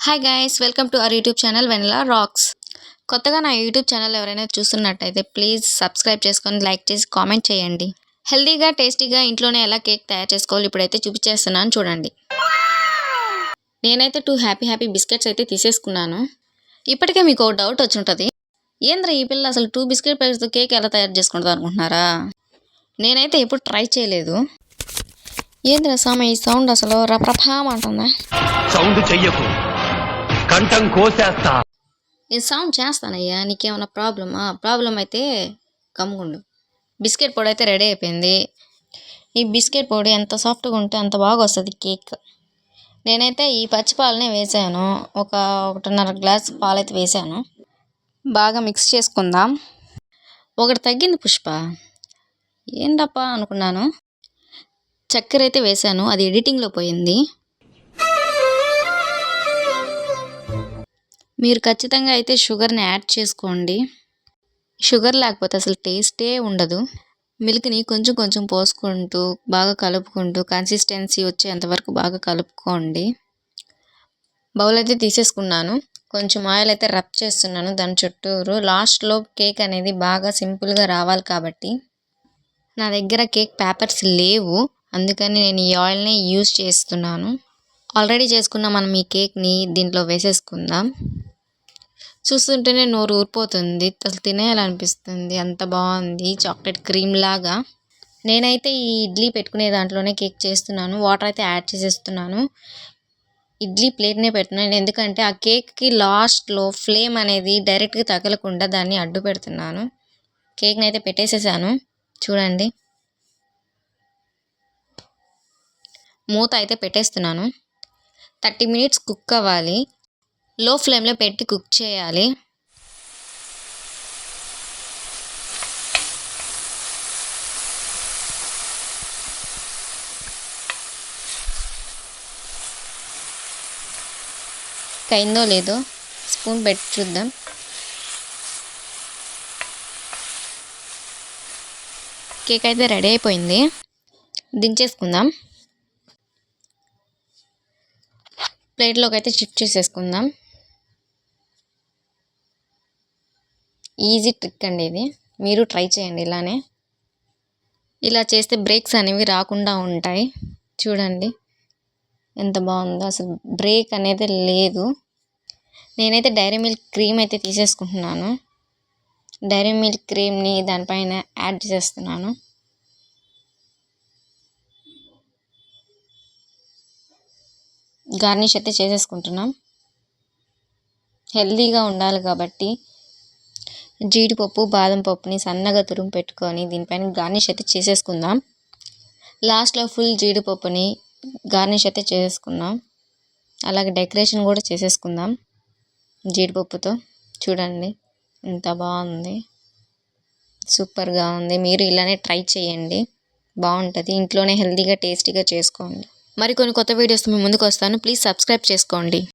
Hi guys, welcome to our YouTube channel Vanilla Rocks. కొత్తగా నా YouTube channel ఎవరైనా చూస్తున్నట్టయితే ప్లీజ్ సబ్స్క్రైబ్ చేసుకొని లైక్ చేసి కామెంట్ చేయండి. హెల్తీగా టేస్టీగా ఇంట్లోనే ఎలా కేక్ తయారు చేసుకోవాలి ఇప్పుడైతే చూపించేస్తున్నాను చూడండి. నేనైతే 2 హ్యాపీ బిస్కెట్స్ అయితే తీసేసుకున్నాను. ఇప్పటికే మీకు ఒక డౌట్ వచ్చి ఉంటుంది, ఏంద్రా ఈ పిల్ల అసలు 2 బిస్కెట్ ప్యాకెట్స్తో కేక్ ఎలా తయారు చేసుకుంటుంది అనుకుంటున్నారా? నేనైతే ఎప్పుడు ట్రై చేయలేదు. ఏంద్రా స్వామి ఈ సౌండ్ అసలు రప్రపామంటుందా? సౌండ్ చెయ్యకు, కంఠం కోసేస్తా. ఈ సౌండ్ చేస్తానయ్యా, నీకేమైనా ప్రాబ్లం అయితే గమ్ముగుండు. బిస్కెట్ పొడి అయితే రెడీ అయిపోయింది. ఈ బిస్కెట్ పొడి ఎంత సాఫ్ట్గా ఉంటే అంత బాగా వస్తుంది కేక్. నేనైతే ఈ పచ్చిపాలనే వేసాను, 1.5 గ్లాస్ పాలైతే వేసాను. బాగా మిక్స్ చేసుకుందాం. ఒకటి తగ్గింది పుష్ప, ఏంటప్పా అనుకున్నాను. చక్కెర అయితే వేసాను, అది ఎడిటింగ్లో పోయింది. మీరు ఖచ్చితంగా అయితే షుగర్ని యాడ్ చేసుకోండి. షుగర్ లేకపోతే అసలు టేస్టే ఉండదు. మిల్క్ని కొంచెం పోసుకుంటూ బాగా కలుపుకుంటూ కన్సిస్టెన్సీ వచ్చేంతవరకు బాగా కలుపుకోండి. బౌల్ అయితే తీసేసుకున్నాను. కొంచెం ఆయిల్ అయితే రబ్ చేస్తున్నాను దాని చుట్టూరు. లాస్ట్లో కేక్ అనేది బాగా సింపుల్గా రావాలి కాబట్టి. నా దగ్గర కేక్ పేపర్స్ లేవు, అందుకని నేను ఈ ఆయిల్ని యూజ్ చేస్తున్నాను. ఆల్రెడీ చేసుకున్న మనం ఈ కేక్ని దీంట్లో వేసేసుకుందాం. చూస్తుంటేనే నోరు ఊరిపోతుంది, అసలు తినేయాలనిపిస్తుంది, అంత బాగుంది. చాక్లెట్ క్రీమ్ లాగా. నేనైతే ఈ ఇడ్లీ పెట్టుకునే దాంట్లోనే కేక్ చేస్తున్నాను. వాటర్ అయితే యాడ్ చేసేస్తున్నాను. ఇడ్లీ ప్లేట్నే పెడుతున్నాను, ఎందుకంటే ఆ కేక్కి లాస్ట్లో ఫ్లేమ్ అనేది డైరెక్ట్గా తగలకుండా దాన్ని అడ్డు పెడుతున్నాను. కేక్ని అయితే పెట్టేసేసాను చూడండి. మూత అయితే పెట్టేస్తున్నాను. 30 మినిట్స్ కుక్ అవ్వాలి. లో ఫ్లేమ్లో పెట్టి కుక్ చేయాలి. అయిందో లేదో స్పూన్ పెట్టి చూద్దాం. కేక్ అయితే రెడీ అయిపోయింది, దించేసుకుందాం. ప్లేట్లోకి అయితే షిఫ్ట్ చేసేసుకుందాం. ఈజీ ట్రిక్ అండి ఇది, మీరు ట్రై చేయండి ఇలానే. ఇలా చేస్తే బ్రేక్స్ అనేవి రాకుండా ఉంటాయి. చూడండి ఎంత బాగుందో, అసలు బ్రేక్ అనేది లేదు. నేనైతే డైరీ మిల్క్ క్రీమ్ అయితే తీసేసుకుంటున్నాను. డైరీ మిల్క్ క్రీమ్ని దానిపైన యాడ్ చేసేస్తున్నాను. గార్నిష్ అయితే చేసేసుకుంటున్నాం. హెల్తీగా ఉండాలి కాబట్టి జీడిపప్పు బాదం పప్పుని సన్నగా తురుము పెట్టుకొని దీనిపైన గార్నిష్ అయితే చేసేసుకుందాం. లాస్ట్లో ఫుల్ జీడిపప్పుని గార్నిష్ అయితే చేసేసుకుందాం. అలాగే డెకరేషన్ కూడా చేసేసుకుందాం జీడిపప్పుతో. చూడండి ఎంత బాగుంది, సూపర్గా ఉంది. మీరు ఇలానే ట్రై చేయండి, బాగుంటుంది. ఇంట్లోనే హెల్తీగా టేస్టీగా చేసుకోండి. మరికొన్ని కొత్త వీడియోస్ మీ ముందుకు వస్తాను, ప్లీజ్ సబ్స్క్రైబ్ చేసుకోండి.